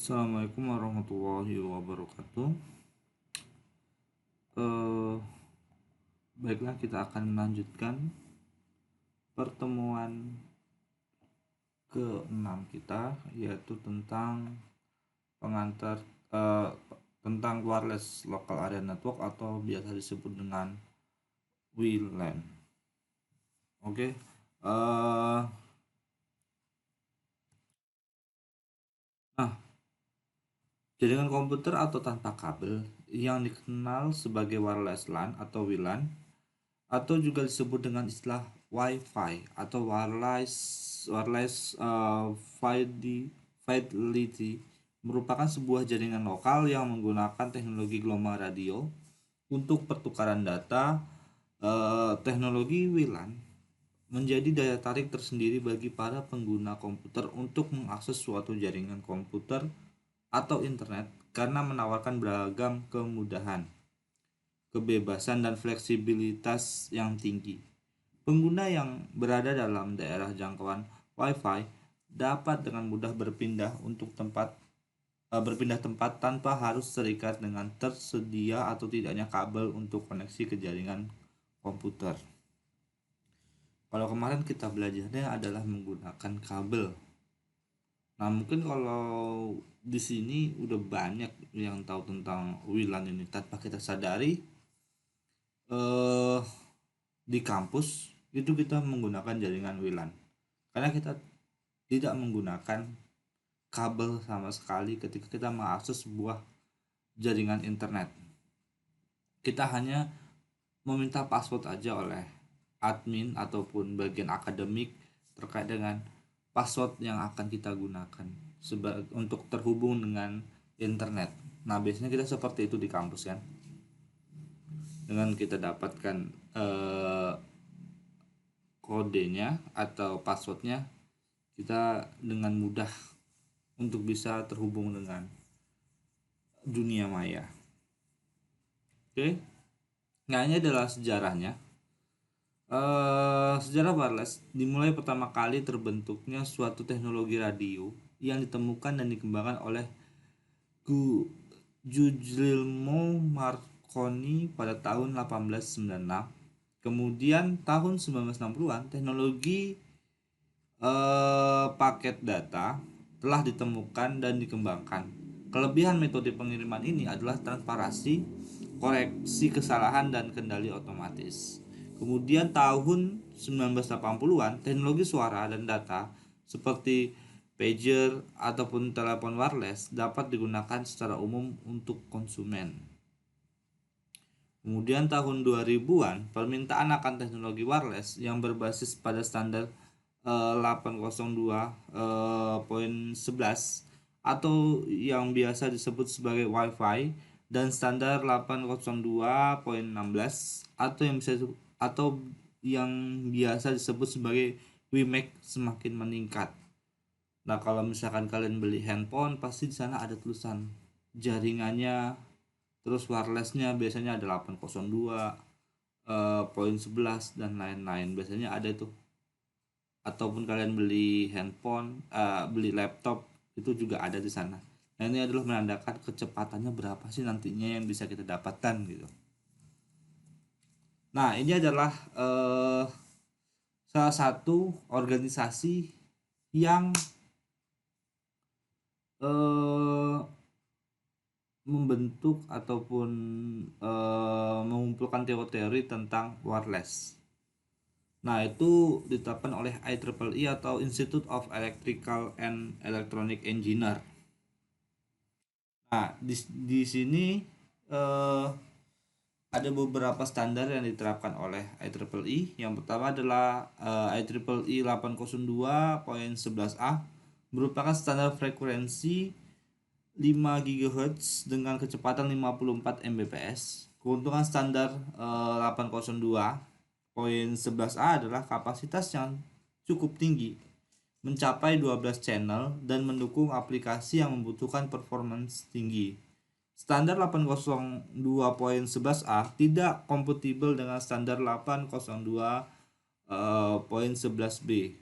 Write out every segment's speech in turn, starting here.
Assalamualaikum warahmatullahi wabarakatuh. Eh, Baiklah, kita akan melanjutkan pertemuan ke-6 kita, yaitu tentang pengantar eh, tentang wireless local area network atau biasa disebut dengan WLAN. Oke. Nah, jaringan komputer atau tanpa kabel yang dikenal sebagai wireless LAN atau WLAN atau juga disebut dengan istilah Wi-Fi atau wireless fidelity merupakan sebuah jaringan lokal yang menggunakan teknologi gelombang radio untuk pertukaran data. Teknologi WLAN menjadi daya tarik tersendiri bagi para pengguna komputer untuk mengakses suatu jaringan komputer atau internet karena menawarkan beragam kemudahan, kebebasan, dan fleksibilitas yang tinggi. Pengguna yang berada dalam daerah jangkauan Wi-Fi dapat dengan mudah berpindah tempat tanpa harus terikat dengan tersedia atau tidaknya kabel untuk koneksi ke jaringan komputer. Kalau kemarin kita belajarnya adalah menggunakan kabel. Nah, mungkin kalau di sini udah banyak yang tahu tentang WLAN ini tanpa kita sadari. eh di kampus itu kita menggunakan jaringan WLAN karena kita tidak menggunakan kabel sama sekali ketika kita mengakses sebuah jaringan internet. Kita hanya meminta password aja oleh admin ataupun bagian akademik terkait dengan password yang akan kita gunakan untuk terhubung dengan internet. Nah, biasanya kita seperti itu di kampus kan, dengan kita dapatkan kodenya atau passwordnya, kita dengan mudah untuk bisa terhubung dengan dunia maya. Oke, nah ini adalah sejarahnya. Sejarah wireless dimulai pertama kali terbentuknya suatu teknologi radio yang ditemukan dan dikembangkan oleh Guglielmo Marconi pada tahun 1896. Kemudian tahun 1960-an teknologi paket data telah ditemukan dan dikembangkan. Kelebihan metode pengiriman ini adalah transparansi, koreksi kesalahan, dan kendali otomatis. Kemudian tahun 1980-an teknologi suara dan data seperti pager ataupun telepon wireless dapat digunakan secara umum untuk konsumen. Kemudian tahun 2000-an permintaan akan teknologi wireless yang berbasis pada standar 802.11 atau yang biasa disebut sebagai Wi-Fi dan standar 802.16 atau yang biasa disebut sebagai WiMAX semakin meningkat. Nah, kalau misalkan kalian beli handphone, pasti di sana ada tulisan jaringannya, terus wirelessnya biasanya ada 802.11 dan lain-lain. Biasanya ada itu. Ataupun kalian beli handphone, beli laptop, itu juga ada di sana. Nah, ini adalah menandakan kecepatannya berapa sih nantinya yang bisa kita dapatkan gitu. Nah, ini adalah salah satu organisasi yang membentuk ataupun mengumpulkan teori-teori tentang wireless. Nah, itu ditetapkan oleh IEEE atau Institute of Electrical and Electronic Engineer. Nah, di sini eh, ada beberapa standar yang diterapkan oleh IEEE. Yang pertama adalah IEEE 802.11a merupakan standar frekuensi 5 GHz dengan kecepatan 54 Mbps. Keuntungan standar 802.11a adalah kapasitas yang cukup tinggi, mencapai 12 channel dan mendukung aplikasi yang membutuhkan performance tinggi. Standar 802.11a tidak kompatibel dengan standar 802.11b.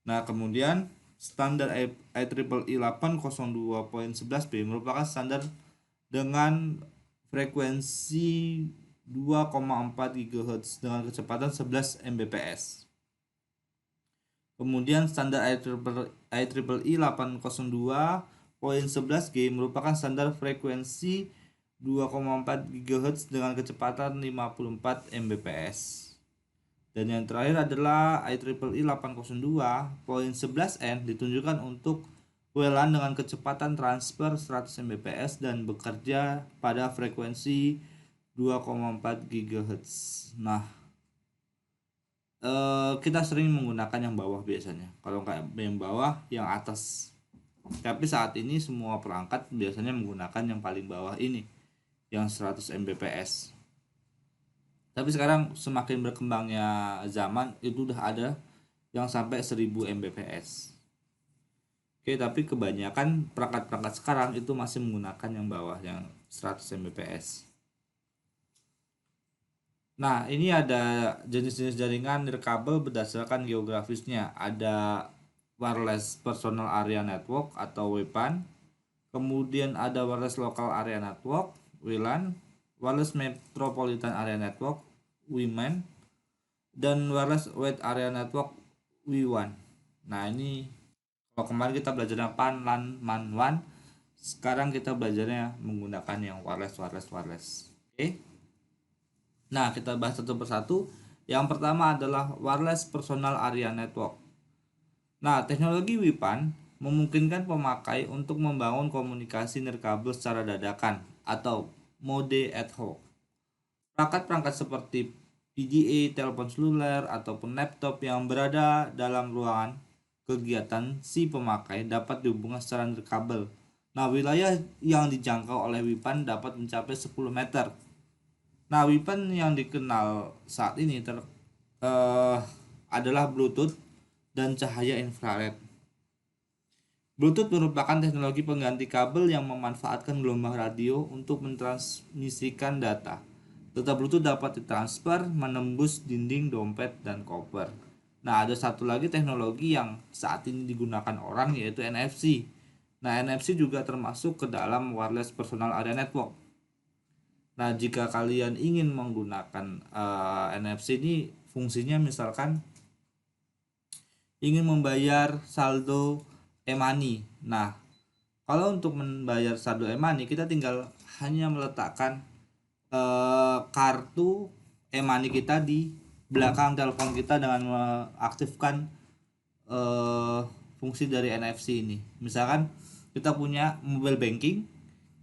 Nah, kemudian standar IEEE 802.11b merupakan standar dengan frekuensi 2,4 GHz dengan kecepatan 11 Mbps. Kemudian standar IEEE 802.11g merupakan standar frekuensi 2,4 GHz dengan kecepatan 54 Mbps. Dan yang terakhir adalah IEEE 802.11n ditunjukkan untuk WLAN dengan kecepatan transfer 100 Mbps dan bekerja pada frekuensi 2,4 GHz. Nah, kita sering menggunakan yang bawah biasanya. Kalau nggak yang bawah, yang atas. Tapi saat ini semua perangkat biasanya menggunakan yang paling bawah ini, yang 100 Mbps. Tapi sekarang semakin berkembangnya zaman, itu udah ada yang sampai 1000 Mbps. Oke, tapi kebanyakan perangkat-perangkat sekarang itu masih menggunakan yang bawah, yang 100 Mbps. Nah, ini ada jenis-jenis jaringan nirkabel berdasarkan geografisnya. Ada Wireless Personal Area Network atau WPAN. Kemudian ada Wireless Local Area Network, WLAN, Wireless Metropolitan Area Network, WMAN, dan Wireless Wide Area Network, WWAN. Nah, ini kalau kemarin kita belajarnya PAN, LAN, MAN, WAN, sekarang kita belajarnya menggunakan yang wireless. Oke. Nah, kita bahas satu persatu. Yang pertama adalah Wireless Personal Area Network. Nah, teknologi WPAN memungkinkan pemakai untuk membangun komunikasi nirkabel secara dadakan atau mode ad hoc. Perangkat-perangkat seperti PDA, telepon seluler, ataupun laptop yang berada dalam ruangan kegiatan si pemakai dapat dihubungkan secara nirkabel. Nah, wilayah yang dijangkau oleh WPAN dapat mencapai 10 meter. Nah, WPAN yang dikenal saat ini adalah Bluetooth dan cahaya infrared. Bluetooth merupakan teknologi pengganti kabel yang memanfaatkan gelombang radio untuk mentransmisikan data. Data Bluetooth dapat ditransfer menembus dinding, dompet, dan koper. Nah, ada satu lagi teknologi yang saat ini digunakan orang, yaitu NFC. Nah, NFC juga termasuk ke dalam Wireless Personal Area Network. Nah, jika kalian ingin menggunakan NFC ini, fungsinya misalkan ingin membayar saldo e-money. Nah, kalau untuk membayar saldo e-money, kita tinggal hanya meletakkan kartu e-money kita di belakang telepon kita dengan mengaktifkan fungsi dari NFC ini. Misalkan kita punya mobile banking,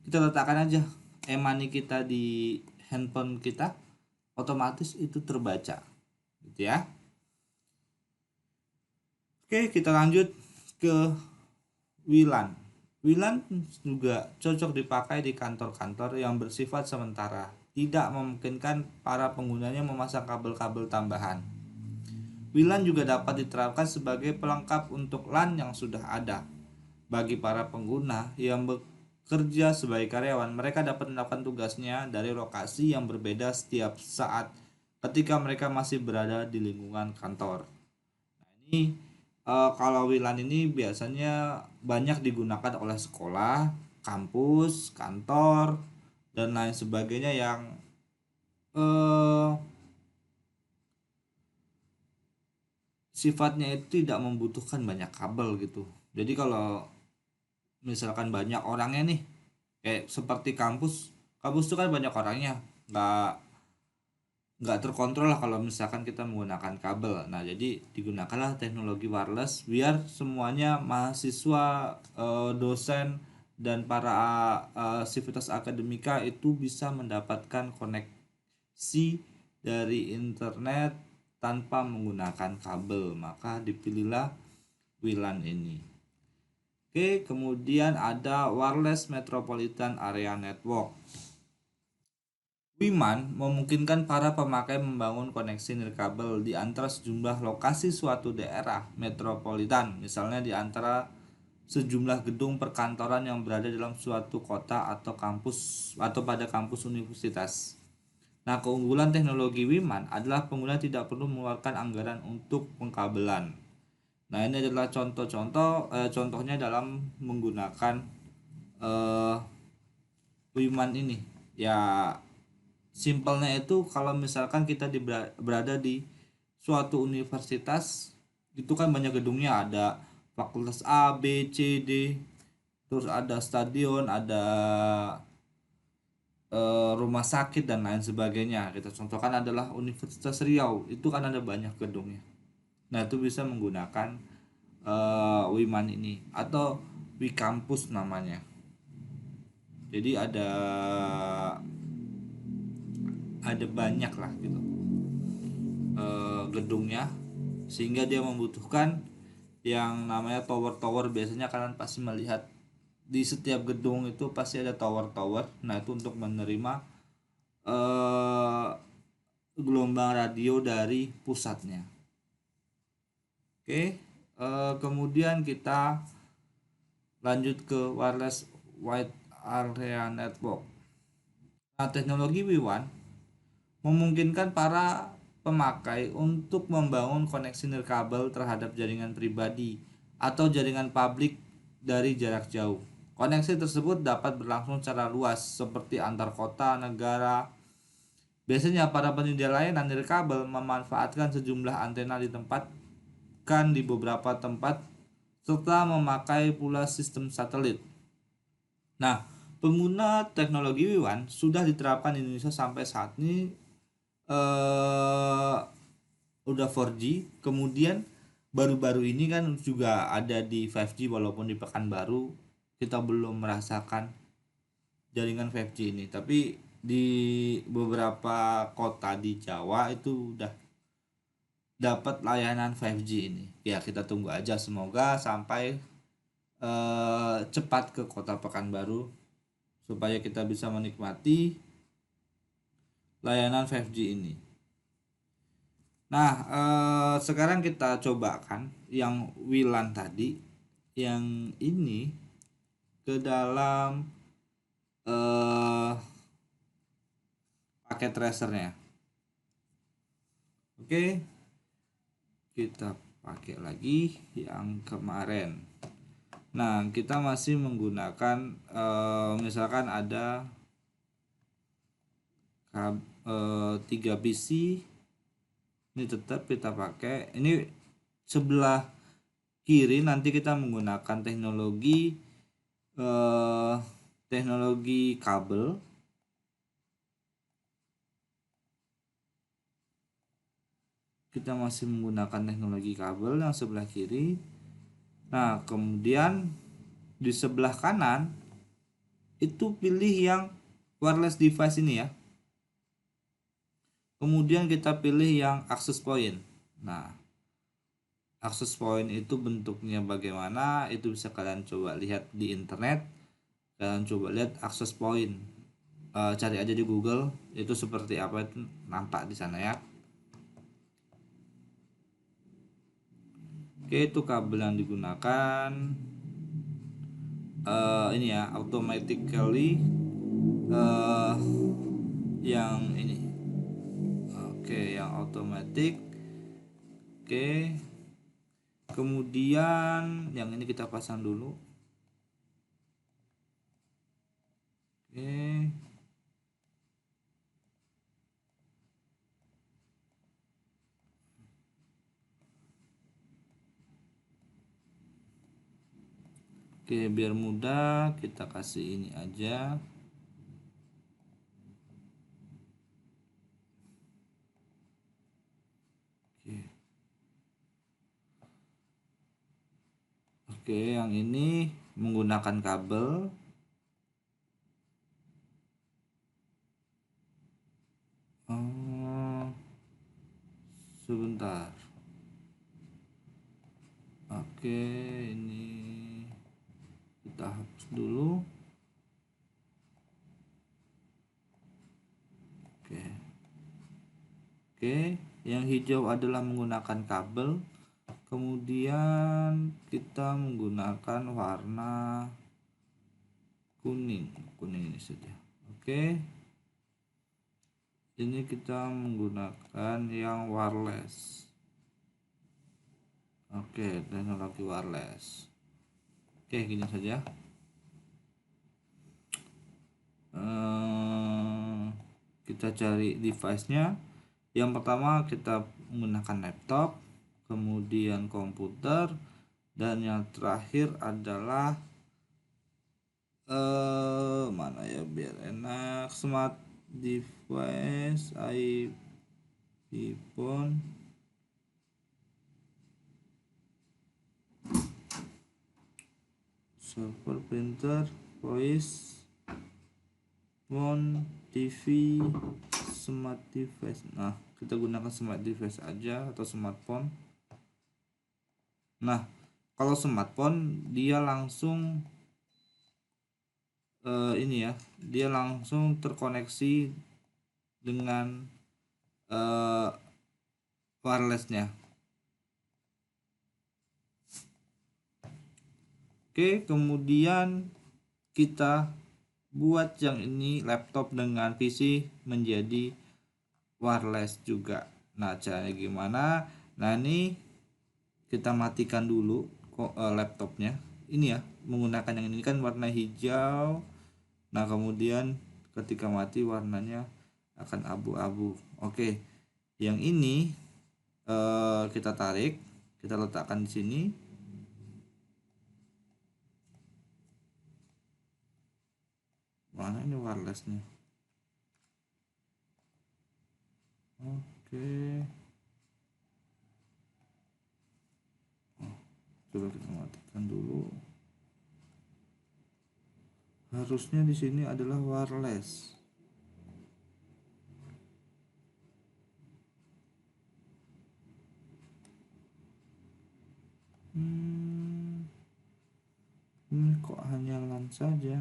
kita letakkan aja e-money kita di handphone kita, otomatis itu terbaca, gitu ya. Oke, kita lanjut ke WLAN. WLAN juga cocok dipakai di kantor-kantor yang bersifat sementara, tidak memungkinkan para penggunanya memasang kabel-kabel tambahan. WLAN juga dapat diterapkan sebagai pelengkap untuk LAN yang sudah ada. Bagi para pengguna yang bekerja sebagai karyawan, mereka dapat melakukan tugasnya dari lokasi yang berbeda setiap saat ketika mereka masih berada di lingkungan kantor. Nah, ini kalau WLAN ini biasanya banyak digunakan oleh sekolah, kampus, kantor, dan lain sebagainya yang sifatnya itu tidak membutuhkan banyak kabel gitu. Jadi kalau misalkan banyak orangnya nih, kayak seperti kampus itu kan banyak orangnya, nggak terkontrol lah kalau misalkan kita menggunakan kabel. Nah, jadi digunakanlah teknologi wireless biar semuanya mahasiswa, dosen, dan para sivitas akademika itu bisa mendapatkan koneksi dari internet tanpa menggunakan kabel. Maka dipilihlah WLAN ini. Oke, kemudian ada Wireless Metropolitan Area Network. WMAN memungkinkan para pemakai membangun koneksi nirkabel di antara sejumlah lokasi suatu daerah metropolitan, misalnya di antara sejumlah gedung perkantoran yang berada dalam suatu kota atau kampus atau pada kampus universitas. Nah, keunggulan teknologi WMAN adalah pengguna tidak perlu mengeluarkan anggaran untuk pengkabelan. Nah, ini adalah contohnya dalam menggunakan eh, WIMAN ini. Ya, simpelnya itu kalau misalkan kita berada di suatu universitas, itu kan banyak gedungnya, ada fakultas A, B, C, D, terus ada stadion, ada rumah sakit dan lain sebagainya. Kita contohkan adalah Universitas Riau, itu kan ada banyak gedungnya. Nah, itu bisa menggunakan WIMAN ini atau WIKampus namanya. Jadi ada banyak lah gitu gedungnya, sehingga dia membutuhkan yang namanya tower-tower. Biasanya kalian pasti melihat di setiap gedung itu pasti ada tower-tower. Nah, itu untuk menerima eh, gelombang radio dari pusatnya. Oke, kemudian kita lanjut ke wireless wide area network. Nah, teknologi WIWAN memungkinkan para pemakai untuk membangun koneksi nirkabel terhadap jaringan pribadi atau jaringan publik dari jarak jauh. Koneksi tersebut dapat berlangsung secara luas seperti antar kota, negara. Biasanya para penyedia layanan nirkabel memanfaatkan sejumlah antena ditempatkan di beberapa tempat serta memakai pula sistem satelit. Nah, pengguna teknologi WIWAN sudah diterapkan di Indonesia sampai saat ini eh udah 4G. Kemudian baru-baru ini kan juga ada di 5G, walaupun di Pekanbaru kita belum merasakan jaringan 5G ini, tapi di beberapa kota di Jawa itu udah dapat layanan 5G ini. Ya, kita tunggu aja, semoga sampai cepat ke kota Pekanbaru supaya kita bisa menikmati layanan 5G ini. Nah, sekarang kita cobakan yang WLAN tadi, yang ini ke dalam eh, paket tracernya. Oke, kita pakai lagi yang kemarin. Nah, kita masih menggunakan misalkan ada 3 PC. Ini tetap kita pakai. Ini sebelah kiri nanti kita menggunakan eh, teknologi kabel. Kita masih menggunakan teknologi kabel yang sebelah kiri. Nah, kemudian di sebelah kanan itu pilih yang wireless device ini ya. Kemudian kita pilih yang access point. Nah, access point itu bentuknya bagaimana, itu bisa kalian coba lihat di internet. Kalian coba lihat access point, cari aja di Google itu seperti apa, itu nampak di sana ya. Oke, itu kabel yang digunakan ini ya, automatically yang ini. Oke, yang otomatis. Oke, kemudian yang ini kita pasang dulu. Oke, oke, biar mudah kita kasih ini aja. Oke, oke, yang ini menggunakan kabel. Oh, sebentar. Oke, ini kita hapus dulu. Oke. Oke, yang hijau adalah menggunakan kabel. Kemudian kita menggunakan warna kuning. Kuning ini saja. Oke. Ini kita menggunakan yang wireless. Oke, teknologi wireless. Oke, gini saja. Kita cari device-nya. Yang pertama kita menggunakan laptop, kemudian komputer, dan yang terakhir adalah mana ya biar enak, smart device, iPhone, server, printer, voice, phone, TV, smart device. Nah, kita gunakan smart device aja atau smartphone. Nah, kalau smartphone dia langsung ini ya, dia langsung terkoneksi dengan wirelessnya. Oke, kemudian kita buat yang ini laptop dengan PC menjadi wireless juga. Nah, caranya gimana? Nah, ini kita matikan dulu laptopnya. Ini ya, menggunakan yang ini kan warna hijau. Nah, kemudian ketika mati warnanya akan abu-abu. Oke, yang ini kita tarik, kita letakkan di sini. Mana ini wirelessnya? Oke. Coba kita matikan dulu. Harusnya di sini adalah wireless. Ini kok hanya LAN saja.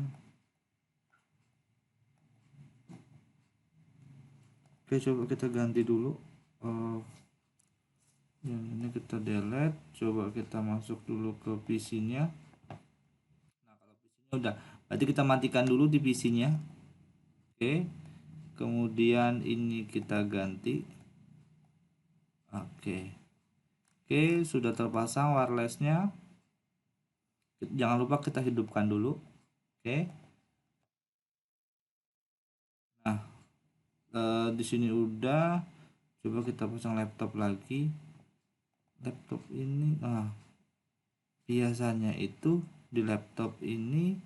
Oke, coba kita ganti dulu. Yang ini kita delete. Coba kita masuk dulu ke PC-nya. Nah, kalau PC-nya udah, berarti kita matikan dulu di PC-nya. Oke. Kemudian ini kita ganti. Oke, sudah terpasang wirelessnya. Jangan lupa kita hidupkan dulu. Oke. Nah, di sini udah. Coba kita pasang laptop lagi. Laptop ini, biasanya itu di laptop ini,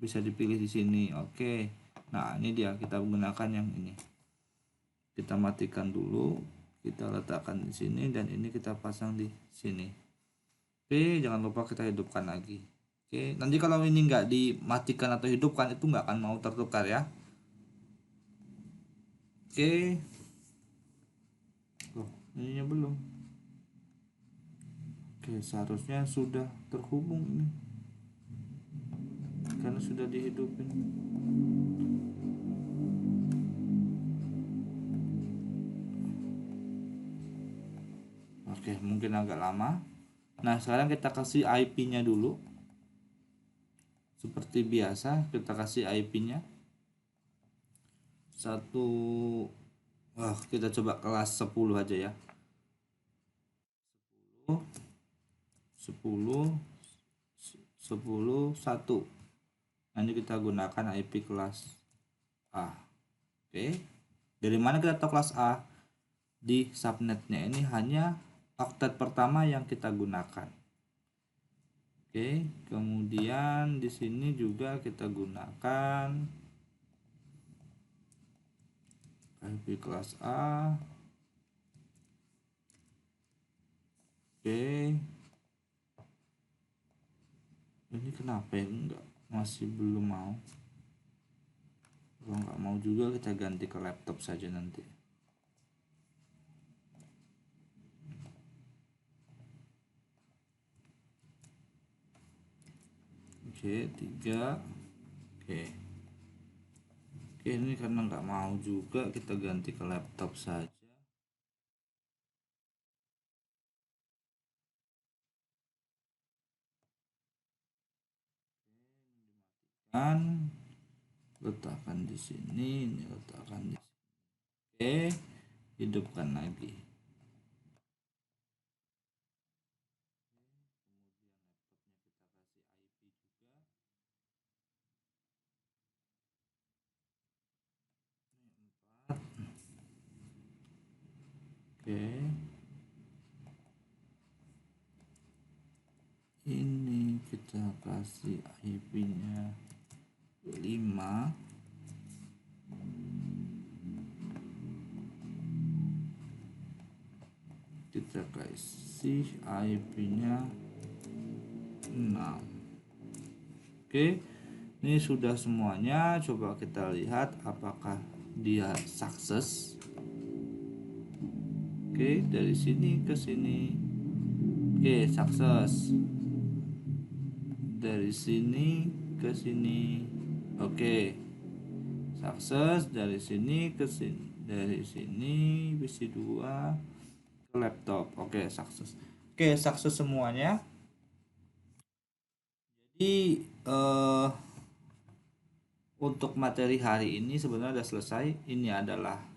bisa dipilih di sini. Oke. Nah, ini dia, kita gunakan yang ini. Kita matikan dulu, kita letakkan di sini, dan ini kita pasang di sini. Oke, jangan lupa kita hidupkan lagi. Oke, nanti kalau ini nggak dimatikan atau hidupkan itu nggak akan mau tertukar ya. Oke. Loh, ininya belum. Oke, seharusnya sudah terhubung ini. Karena sudah dihidupin. Oke, mungkin agak lama. Nah, sekarang kita kasih IP-nya dulu. Seperti biasa, kita kasih IP-nya. Kita coba kelas 10 aja ya. 10 10 1. Nanti kita gunakan IP kelas A. Oke. Dari mana kita tahu kelas A? Di subnetnya ini hanya oktet pertama yang kita gunakan. Oke, kemudian di sini juga kita gunakan IP kelas A. Oke. Ini kenapa ya masih belum mau? Kalau nggak mau juga kita ganti ke laptop saja nanti. Oke, 3. Oke, ini karena nggak mau juga kita ganti ke laptop saja. Dan letakkan di sini, ini letakkan di sini. Oke, hidupkan lagi. Oke. Ini kita kasih IP-nya 5. Kita kasih IP-nya 6. Oke, ini sudah semuanya. Coba kita lihat apakah dia sukses. Oke, dari sini ke sini. Oke, sukses. Dari sini ke sini. Oke, sukses. Dari sini ke sini. Dari sini PC2 ke laptop. Oke, sukses. Oke, sukses semuanya. Jadi untuk materi hari ini sebenarnya sudah selesai. Ini adalah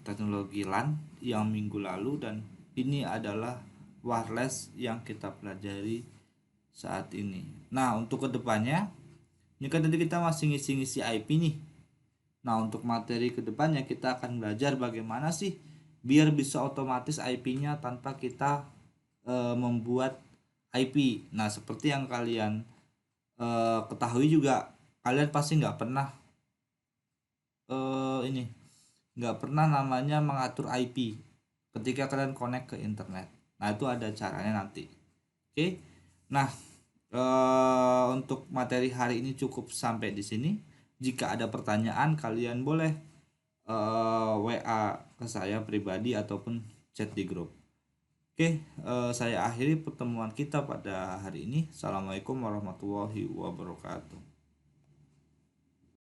teknologi LAN yang minggu lalu, dan ini adalah wireless yang kita pelajari saat ini. Nah, untuk kedepannya, ini kan tadi kita masih ngisi-ngisi IP nih. Nah, untuk materi kedepannya kita akan belajar bagaimana sih biar bisa otomatis IP-nya tanpa kita membuat IP. Nah, seperti yang kalian ketahui juga, kalian pasti nggak pernah namanya mengatur IP ketika kalian connect ke internet. Nah, itu ada caranya nanti. Oke. Nah, untuk materi hari ini cukup sampai di sini. Jika ada pertanyaan, kalian boleh WA ke saya pribadi ataupun chat di grup. Oke, saya akhiri pertemuan kita pada hari ini. Assalamualaikum warahmatullahi wabarakatuh.